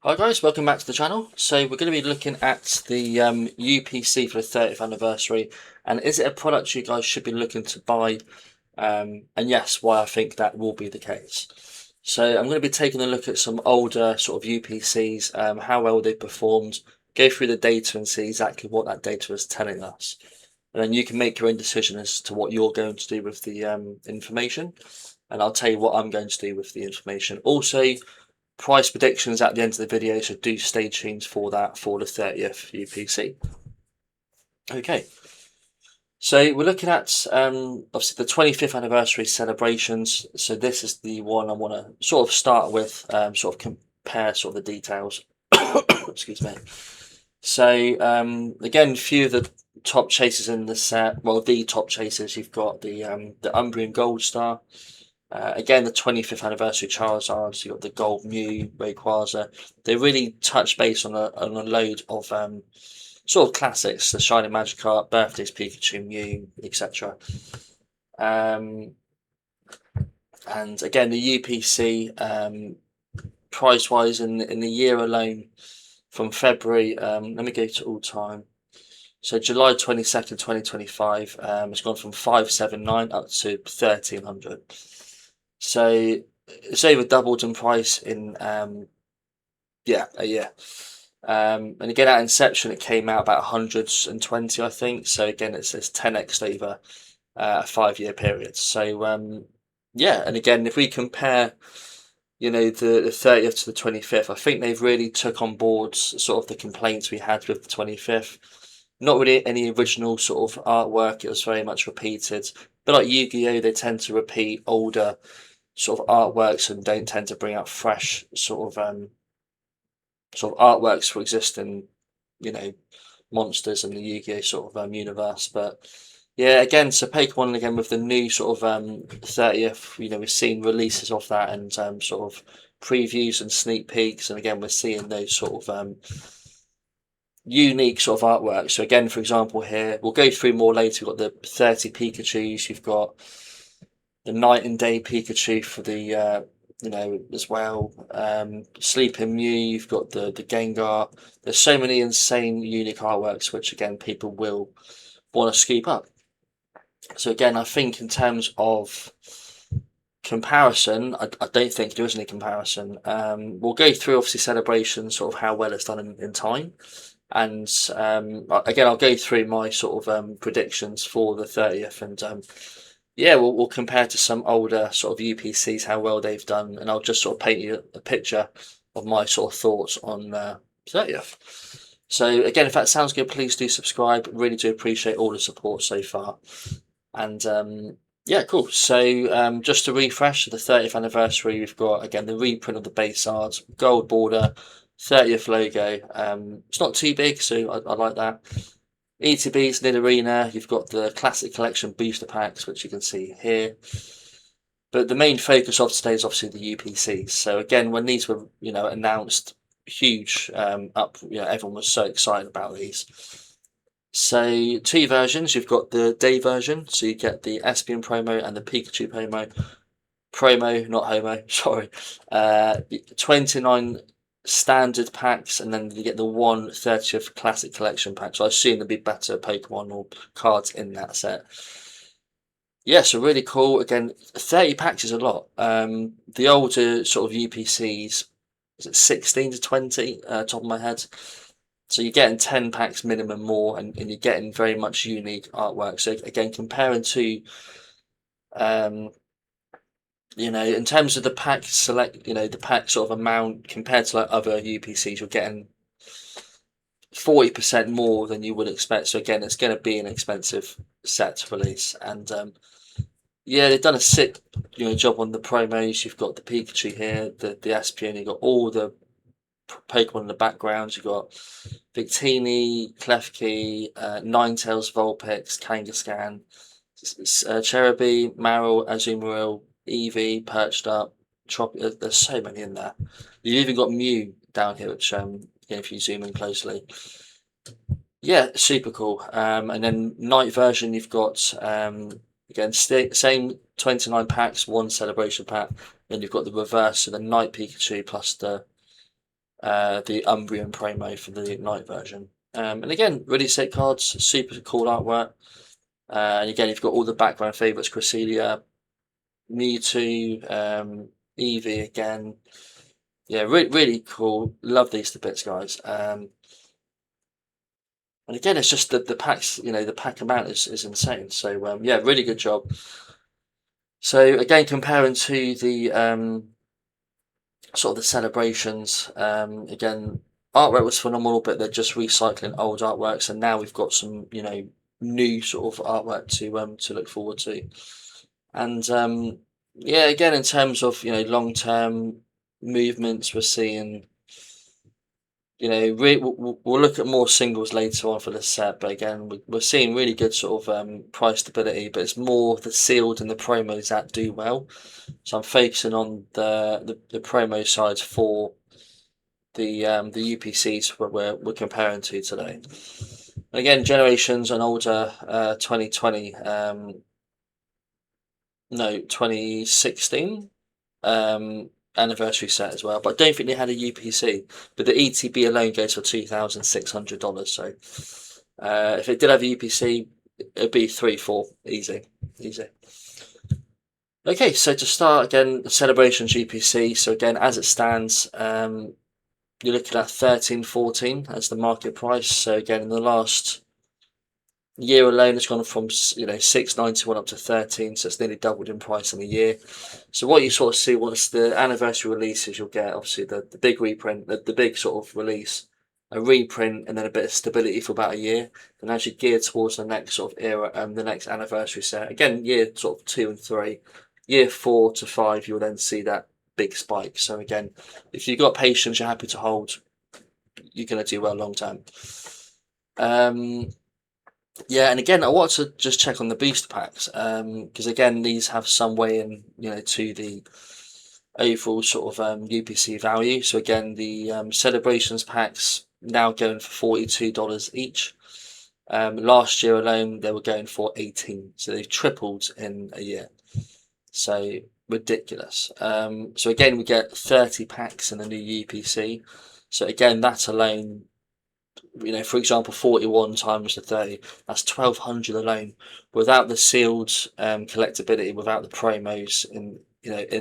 Hi guys, welcome back to the channel. So we're going to be looking at the UPC for the 30th anniversary, and is it a product you guys should be looking to buy? And yes, why I think that will be the case. So I'm going to be taking a look at some older sort of UPCs, how well they performed, go through the data and see exactly what that data is telling us. And then you can make your own decision as to what you're going to do with the information. And I'll tell you what I'm going to do with the information. Also, price predictions at the end of the video, so do stay tuned for that for the 30th UPC. Okay, so we're looking at obviously the 25th anniversary celebrations. So this is the one I want to sort of start with, sort of compare sort of the details. Excuse me. So again, a few of the top chasers in the set. Well, the top chasers. You've got the Umbrian Gold Star. Again, the 25th anniversary Charizards, you've got the Gold Mew, Rayquaza. They really touch base on a load of sort of classics, the Shining Magikarp, Birthdays Pikachu, Mew, etc. And again, the UPC price wise in the year alone from February, let me go to all time. So July 22nd, 2025, it's gone from 579 up to 1300. So it's over doubled in price in a year. And again at inception it came out about 120, I think. So again it's 10x over a 5-year period. So yeah, and again if we compare, you know, the 30th to the 25th, I think they've really took on board sort of the complaints we had with the 25th. Not really any original sort of artwork, it was very much repeated. But like Yu-Gi-Oh, they tend to repeat older sort of artworks and don't tend to bring out fresh sort of artworks for existing, you know, monsters in the Yu-Gi-Oh sort of universe. But yeah, again, so Pokemon again with the new sort of 30th, you know, we've seen releases of that and sort of previews and sneak peeks, and again we're seeing those sort of unique sort of artwork. So again, for example, here we'll go through more later. We've got the 30 Pikachu's. You've got the night and day Pikachu for the you know, as well. Sleeping Mew. You've got the Gengar. There's so many insane unique artworks, which again people will want to scoop up. So again, I think in terms of comparison, I don't think there is any comparison. We'll go through obviously celebrations, sort of how well it's done in time. And again, I'll go through my sort of predictions for the 30th, and yeah, we'll compare to some older sort of UPCs how well they've done, and I'll just sort of paint you a picture of my sort of thoughts on 30th. So again, if that sounds good, please do subscribe. Really do appreciate all the support so far. And yeah, cool. So just to refresh, the 30th anniversary, we've got again the reprint of the base art, gold border, 30th logo. It's not too big, so I like that. ETBs, Nidorina, you've got the Classic Collection booster packs, which you can see here. But the main focus of today is obviously the UPCs. So again, when these were, you know, announced, huge you know, everyone was so excited about these. So two versions, you've got the day version, so you get the Espion promo and the Pikachu promo, not homo, sorry. 29 standard packs, and then you get the 1/30th classic collection pack. So I assume there'll be better Pokemon or cards in that set. Yeah, so really cool. Again, 30 packs is a lot. The older sort of UPCs, is it 16 to 20, top of my head? So you're getting 10 packs minimum more, and you're getting very much unique artwork. So again, comparing to, um, you know, in terms of the pack select, you know, the pack sort of amount compared to like other UPCs, you're getting 40% more than you would expect. So again, it's going to be an expensive set to release. And yeah, they've done a sick, you know, job on the promos. You've got the Pikachu here, the Espeon. You've got all the Pokemon in the background. You've got Victini, Klefki, Ninetales, Vulpix, Kangaskhan, Cherubi, Marill, Azumarill, Eevee, Perched Up, there's so many in there. You've even got Mew down here, which if you zoom in closely, yeah, super cool. And then night version, you've got again same 29 packs, one celebration pack. Then you've got the reverse, so the night Pikachu plus the the Umbreon promo for the Night version. And again, really sick cards, super cool artwork. And again, you've got all the background favourites: Cresselia, Mewtwo, Eevee again. Yeah, really cool. Love these to bits, guys. And again, it's just the packs, the pack amount is insane. So yeah, really good job. So again, comparing to the sort of the celebrations, again, artwork was phenomenal, but they're just recycling old artworks, and now we've got some, new sort of artwork to look forward to. And yeah, again, in terms of long term movements, we're seeing. We'll look at more singles later on for the set, but again, we're seeing really good sort of price stability, but it's more the sealed and the promos that do well. So I'm focusing on the promo sides for the UPCs we're comparing to today. And again, generations and older, 2020, no, 2016. Anniversary set as well, but I don't think they had a UPC. But the ETB alone goes for $2,600. So if it did have a UPC, it'd be 3-4 easy. Okay, so to start again, the celebrations UPC. So again, as it stands, you're looking at 13-14 as the market price. So again, in the last year alone, it's gone from $6.91 up to 13, so it's nearly doubled in price in a year. So what you sort of see once the anniversary releases, you'll get obviously the big reprint, the big sort of release, a reprint, and then a bit of stability for about a year. And as you gear towards the next sort of era, the next anniversary set, again year sort of 2 and 3, year 4 to 5, you'll then see that big spike. So again, if you've got patience, you're happy to hold, you're going to do well long term. Yeah, and again, I want to just check on the booster packs because again, these have some way in, to the overall sort of UPC value. So again, the celebrations packs now going for $42 each. Last year alone, they were going for 18, so they've tripled in a year. So ridiculous. So again, we get 30 packs in the new UPC. So again, that alone, for example, 41 times the 30, that's 1,200 alone, without the sealed collectability, without the promos in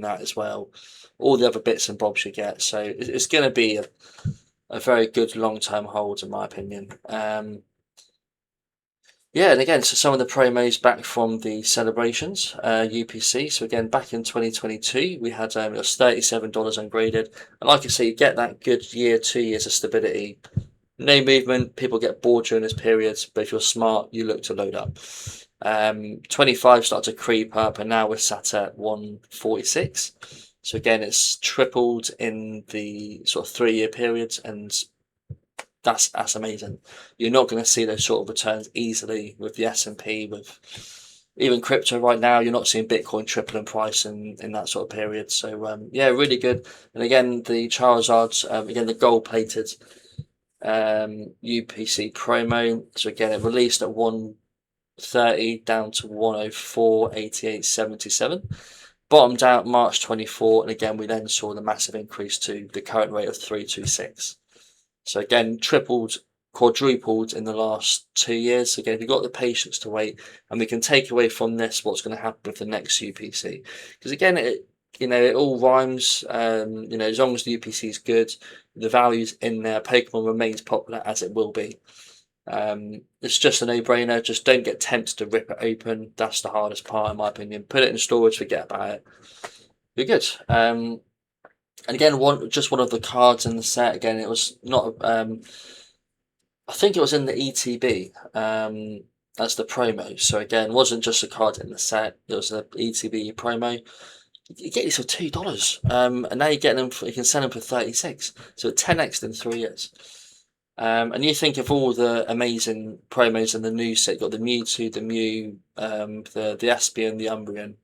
that as well, all the other bits and bobs you get. So it's going to be a very good long-term hold, in my opinion. Yeah, and again, so some of the promos back from the celebrations, UPC. So again, back in 2022, we had it was $37 ungraded, and like I say, you get that good year, 2 years of stability. No movement, people get bored during this period, but if you're smart, you look to load up. 25 started to creep up, and now we're sat at 146. So again, it's tripled in the sort of 3-year period, and that's amazing. You're not going to see those sort of returns easily with the S&P, with even crypto right now. You're not seeing Bitcoin triple in price in that sort of period. So yeah, really good. And again, the Charizards, again the gold-plated UPC promo. So again, it released at 130 down to 104.8877. Bottomed out March 24, and again we then saw the massive increase to the current rate of 326. So again, tripled, quadrupled in the last 2 years. So again, if you've got the patience to wait, and we can take away from this what's going to happen with the next UPC, because again, it all rhymes. As long as the UPC is good, the value's in there, Pokemon remains popular as it will be. It's just a no-brainer. Just don't get tempted to rip it open. That's the hardest part, in my opinion. Put it in storage, forget about it. You're good. And again, one of the cards in the set. Again, it was not. I think it was in the ETB as the promo. So again, it wasn't just a card in the set. It was an ETB promo. You get these for $2, and now you're getting them. You can sell them for 36. So 10x in 3 years. And you think of all the amazing promos in the new set. You've got the Mewtwo, the Mew, the Espion, the Umbreon.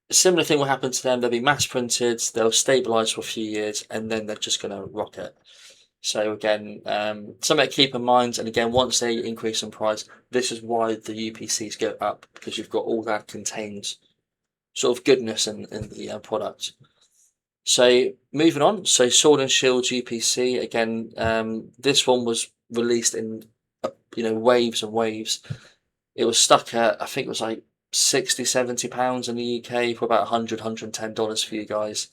A similar thing will happen to them. They'll be mass printed, they'll stabilize for a few years, and then they're just going to rocket. So again, something to keep in mind. And again, once they increase in price, this is why the UPCs go up, because you've got all that contained sort of goodness in the product. So moving on, so Sword and Shield UPC again. This one was released in waves and waves. It was stuck at, I think it was like 60-70 pounds in the UK for about $110 for you guys.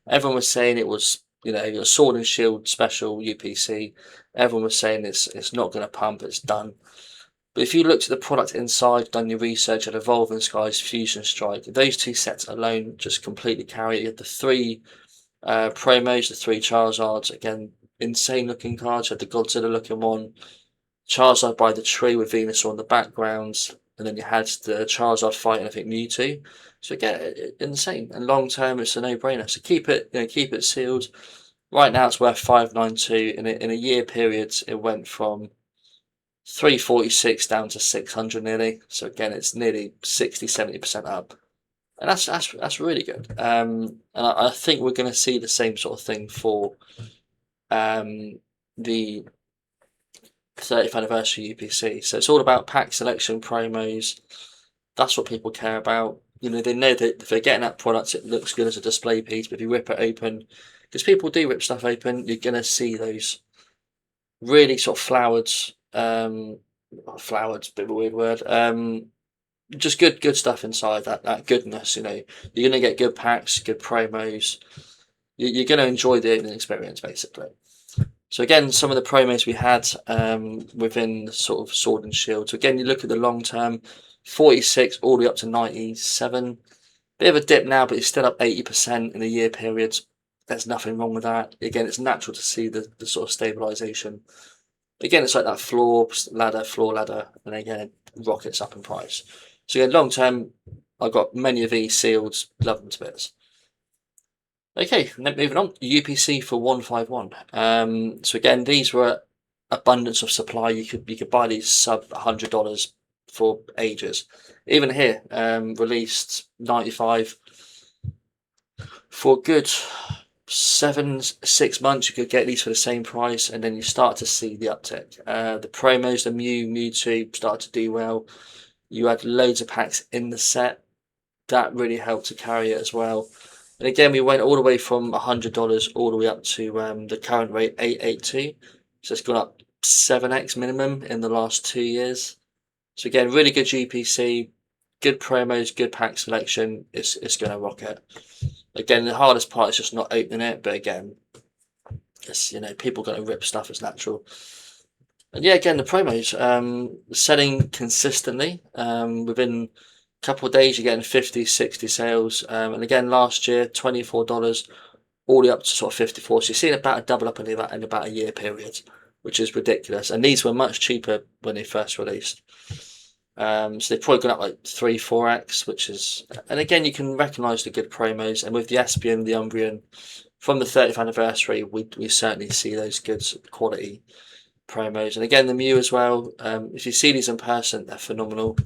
Everyone was saying it was a Sword and Shield special UPC. Everyone was saying it's not going to pump, it's done. But if you looked at the product inside, done your research at Evolving Skies, Fusion Strike, those two sets alone just completely carry it. You had the three promos, the three Charizards, again, insane looking cards. You had the Godzilla looking one, Charizard by the tree with Venusaur in the background, and then you had the Charizard fighting, I think, Mewtwo. So again, insane. And long term, it's a no-brainer. So keep it sealed. Right now, it's worth 592. In a year period, it went from 346 down to 600 nearly. So again, it's nearly 60-70% up, and that's really good. And I think we're going to see the same sort of thing for the 30th anniversary UPC. So it's all about pack selection, promos. That's what people care about. They know that if they're getting that product, it looks good as a display piece. But if you rip it open, because people do rip stuff open, you're gonna see those really sort of flowered, bit of a weird word. Just good stuff inside that goodness. You're gonna get good packs, good promos. You're gonna enjoy the opening experience basically. So again, some of the promos we had within the sort of Sword and Shield. So again, you look at the long term, 46 all the way up to 97. Bit of a dip now, but it's still up 80% in a year period. There's nothing wrong with that. Again, it's natural to see the sort of stabilization. Again, it's like that floor ladder, and again, it rockets up in price. So again, long term, I've got many of these sealed, love them to bits. Okay, moving on. UPC for 151. So again, these were abundance of supply. You could buy these sub $100 for ages. Even here, released 95 for good 6 months. You could get these for the same price, and then you start to see the uptick. The promos, the Mewtwo start to do well. You had loads of packs in the set. That really helped to carry it as well. And again, we went all the way from $100 all the way up to the current rate, 882. So it's gone up 7x minimum in the last 2 years. So again, really good GPC, good promos, good pack selection. It's going to rock it. Again, the hardest part is just not opening it. But again, it's people going to rip stuff. It's natural. And yeah, again, the promos selling consistently within couple of days you're getting 50, 60 sales, and again last year $24 all the way up to sort of 54. So you're seeing about a double up in about a year period, which is ridiculous. And these were much cheaper when they first released. So they've probably gone up like 3-4x, which is, and again you can recognise the good promos. And with the Espion, the Umbreon from the 30th anniversary, we certainly see those good quality promos. And again the Mew as well. If you see these in person, they're phenomenal.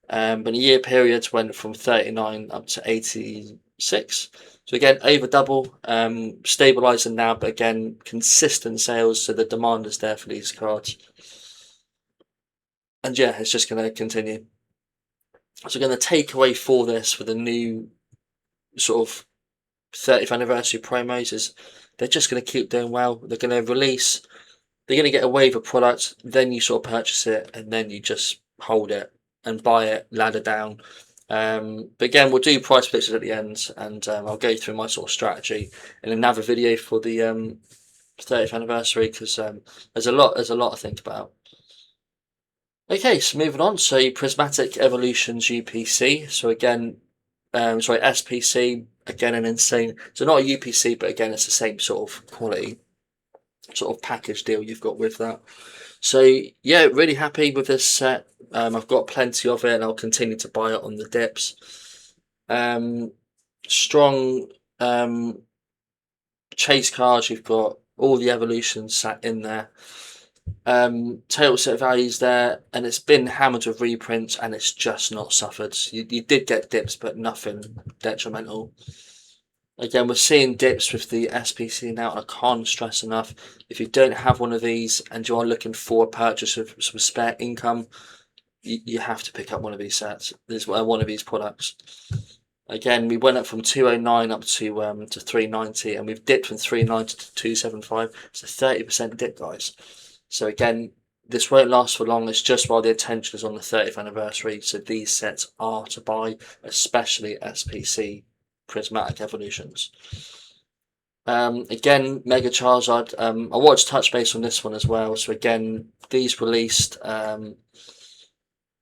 But a year period went from 39 up to 86. So again, over double, stabilizing now, but again, consistent sales. So the demand is there for these cards. And yeah, it's just going to continue. So again, the takeaway for this, for the new sort of 30th anniversary promos, is they're just going to keep doing well. They're going to release, they're going to get a wave of product, then you sort of purchase it, and then you just hold it and buy it, ladder down. But again, we'll do price predictions at the end, and I'll go through my sort of strategy in another video for the 30th anniversary, because there's a lot to think about. Okay, so moving on. So Prismatic Evolutions UPC. So again, SPC. Again, an insane. So not a UPC, but again, it's the same sort of quality, sort of package deal you've got with that. So yeah, really happy with this set. I've got plenty of it, and I'll continue to buy it on the dips. Strong chase cards. You've got all the evolutions sat in there. Total set values there, and it's been hammered with reprints, and it's just not suffered. You did get dips, but nothing detrimental. Again, we're seeing dips with the SPC now, and I can't stress enough, if you don't have one of these and you are looking for a purchase of some spare income, you have to pick up one of these sets. There's one of these products. Again, we went up from 209 up to 390, and we've dipped from 390 to 275. It's a 30% dip, guys. So again, this won't last for long. It's just while the attention is on the 30th anniversary. So these sets are to buy, especially SPC Prismatic Evolutions. Again, Mega Charizard. I wanted to touch base on this one as well. So again, these released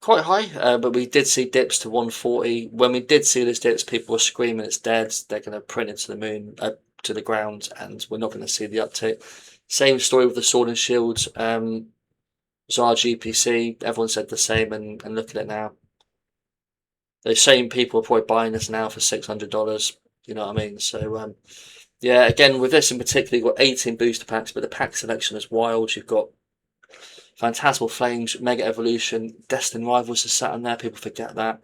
quite high, but we did see dips to 140. When we did see those dips, people were screaming it's dead. They're going to print it to the moon, to the ground, and we're not going to see the uptick. Same story with the Sword and Shield. Zard UPC. Everyone said the same, and look at it now. Those same people are probably buying this now for $600. You know what I mean? So yeah, again, with this in particular, you've got 18 booster packs, but the pack selection is wild. You've got Phantasmal Flames, Mega Evolution, Destined Rivals is sat on there, people forget that.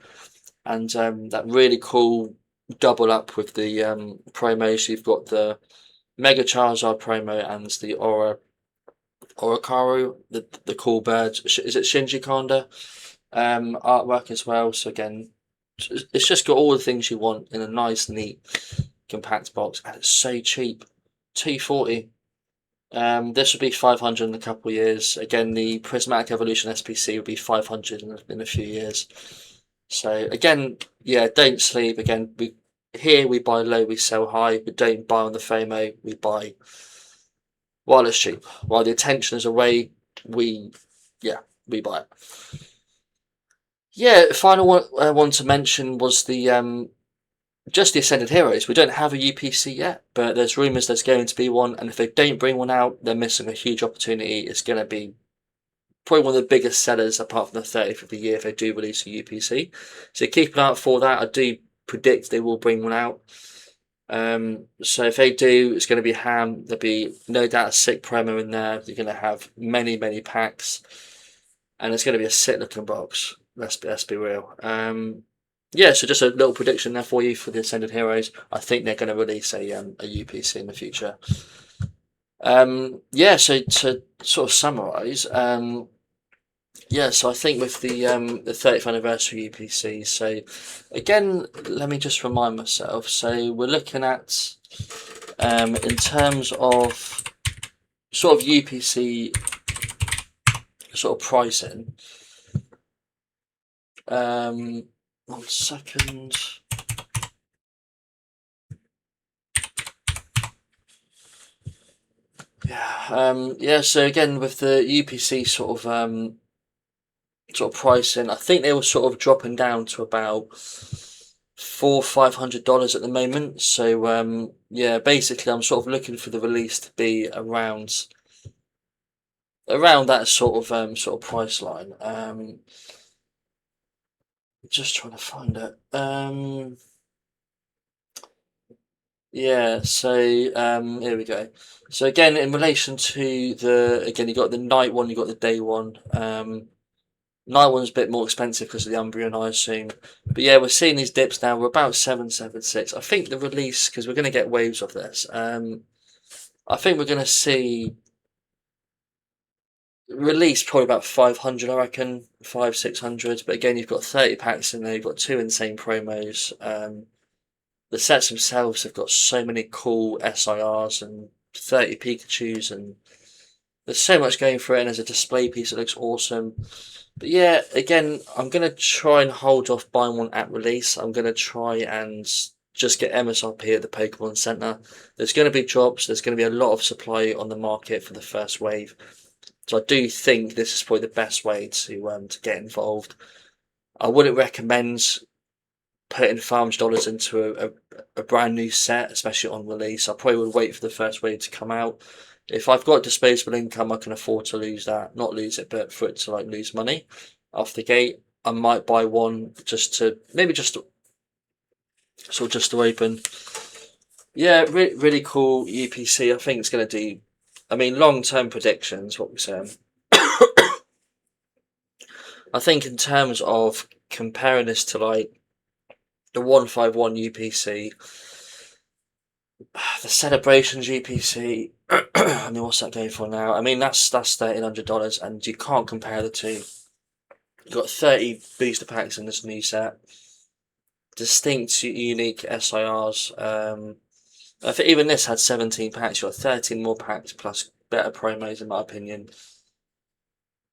And that really cool double up with the promos. You've got the Mega Charizard promo and the Orakaru, the cool bird. Is it Shinji Kanda? Artwork as well. So again, it's just got all the things you want in a nice, neat, compact box, and it's so cheap. $240. This would be 500 in a couple of years. Again, the Prismatic Evolution SPC will be 500 in a few years. So again, yeah, don't sleep. Again, we buy low, we sell high. We don't buy on the FOMO. We buy while it's cheap. While the attention is away, we buy it. Yeah, final one I want to mention was the just the Ascended Heroes. We don't have a UPC yet, but there's rumours there's going to be one, and if they don't bring one out, they're missing a huge opportunity. It's going to be probably one of the biggest sellers apart from the 30th of the year if they do release a UPC. So keep an eye out for that. I do predict they will bring one out. So if they do, it's going to be ham. There'll be no doubt a sick promo in there. You're going to have many, many packs, and it's going to be a sick looking box. Let's be real. Yeah, so just a little prediction there for you for the Ascended Heroes. I think they're going to release a UPC in the future. Yeah, so to sort of summarise, yeah, so I think with the 30th anniversary UPC, so again, let me just remind myself. So we're looking at in terms of sort of UPC sort of pricing. 1 second. Yeah, so again with the UPC sort of pricing, I think they were sort of dropping down to about $400-500 at the moment. So yeah, basically I'm sort of looking for the release to be around that sort of price line. Just trying to find it. Yeah, so here we go. So again, in relation to you got the night one, you got the day one. Night one's a bit more expensive because of the Umbreon, I assume. But yeah, we're seeing these dips now. We're about 776. I think the release, because we're going to get waves of this. I think we're going to see release probably about 500, I reckon, 500-600. But again, you've got 30 packs in there. You've got 2 insane promos. The sets themselves have got so many cool SIRs and 30 Pikachus, and there's so much going for it, and there's a display piece that looks awesome. But yeah, again, I'm going to try and hold off buying one at release. I'm going to try and just get MSRP at the Pokémon Center. There's going to be drops. There's going to be a lot of supply on the market for the first wave. So I do think this is probably the best way to get involved. I wouldn't recommend putting $500 into a brand new set, especially on release. I probably would wait for the first wave to come out. If I've got disposable income, I can afford to lose that. Not lose it, but for it to like lose money off the gate. I might buy one just to open. Yeah, really cool UPC. I think it's going to do. I mean, long-term predictions. What we're saying. I think in terms of comparing this to like the 151 UPC, the Celebrations UPC, I mean, what's that going for now? I mean, that's $1,300, and you can't compare the two. You've got 30 booster packs in this new set. distinct, unique SIRs. I think even this had 17 packs. You've got 13 more packs plus better promos, in my opinion.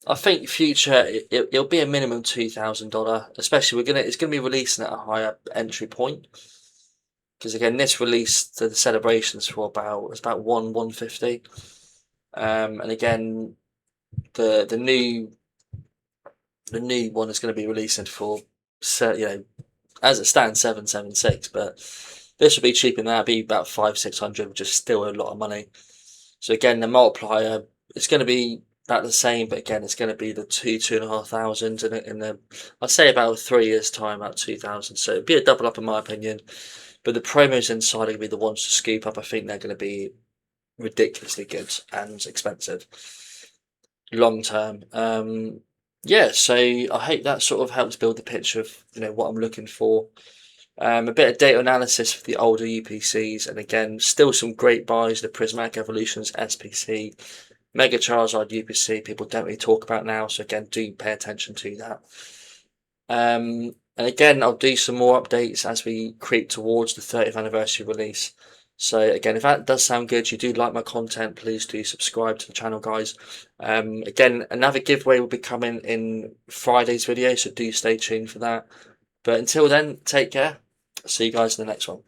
I think future it'll be a minimum $2,000, especially it's gonna be releasing at a higher entry point. Because again, this released to the celebrations for about 150, and again the new one is going to be releasing for, as it stands, 776, but this will be cheaper than that. It'll be about 500-600, which is still a lot of money. So again, the multiplier, it's going to be about the same, but again, it's going to be the 2,500 in the I'd say about 3 years time, about 2,000. So it'd be a double up in my opinion. But the promos inside are going to be the ones to scoop up. I think they're going to be ridiculously good and expensive long term. Yeah, so I hope that sort of helps build the picture of what I'm looking for. A bit of data analysis for the older UPCs, and again, still some great buys. The Prismatic Evolutions SPC, Mega Charizard UPC, people don't really talk about now. So again, do pay attention to that. And again, I'll do some more updates as we creep towards the 30th anniversary release. So again, if that does sound good, you do like my content, please do subscribe to the channel, guys. Again, another giveaway will be coming in Friday's video, so do stay tuned for that. But until then, take care. See you guys in the next one.